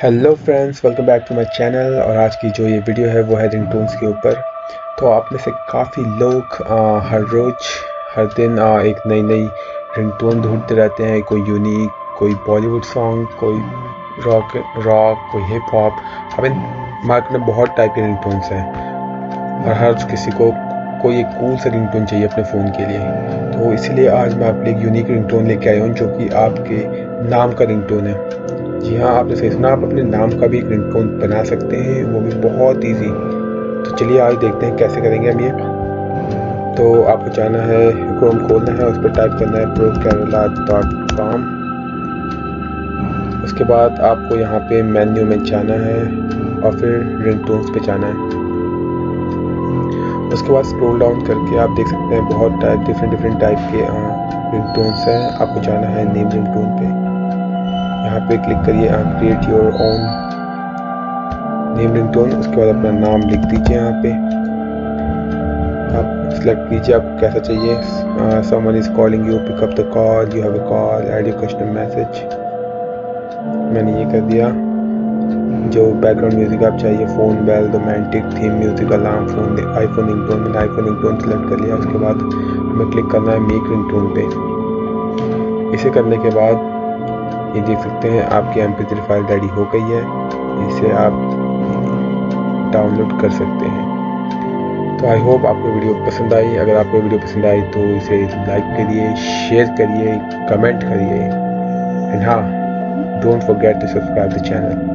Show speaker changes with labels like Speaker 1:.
Speaker 1: Hello friends, welcome back to my channel. और आज की जो ये वीडियो है वो है रिंगटोन्स के ऊपर। तो आप में से काफ़ी लोग हर रोज़ हर दिन एक नई नई रिंगटोन ढूंढते रहते हैं। कोई यूनिक, कोई बॉलीवुड सॉन्ग, कोई रॉक, कोई हिप हॉप। अब इन मार्केट में बहुत टाइप के रिंगटोन्स हैं और हर किसी को कोई एक कूल सा रिंगटोन चाहिए अपने फ़ोन के लिए। तो इसीलिए आज मैं आपके लिए एक यूनिक रिंगटोन लेके आया हूँ जो कि आपके नाम का रिंगटोन है। जी हाँ, आपने सही सुना, आप अपने नाम का भी एक रिंगटोन बना सकते हैं, वो भी बहुत इजी। तो चलिए आज देखते हैं कैसे करेंगे हम ये। तो आपको जाना है, क्रोम खोलना है, उस पर टाइप करना है prokerala.com। उसके बाद आपको यहाँ पे मेन्यू में जाना है और फिर रिंगटोन्स पे जाना है। उसके बाद स्क्रॉल डाउन करके आप देख सकते हैं बहुत डिफरेंट टाइप के रिंगटोन्स हैं। आपको जाना है नेम रिंगटोन पे, यहाँ पे क्लिक करिए create your own name ringtone. उसके बाद अपना नाम लिख दीजिए, यहाँ पे आप सिलेक्ट कीजिए आपको कैसा चाहिए। Someone is calling you, pick up the call, you have a call, add your customer message. मैंने ये कर दिया। जो बैकग्राउंड म्यूजिक आप चाहिए, phone bell, romantic theme music, alarm, phone, iPhone ringtone. मैंने आईफोन रिंगटोन सेलेक्ट कर लिया। उसके बाद हमें क्लिक करना है मेक रिंगटोन पे। इसे करने के बाद ये देख सकते हैं आपकी MP3 फाइल रेडी हो गई है। इसे आप डाउनलोड कर सकते हैं। तो आई होप आपको वीडियो पसंद आई। अगर आपको वीडियो पसंद आई तो इसे लाइक करिए, शेयर करिए, कमेंट करिए, एंड हाँ, don't forget to subscribe the channel.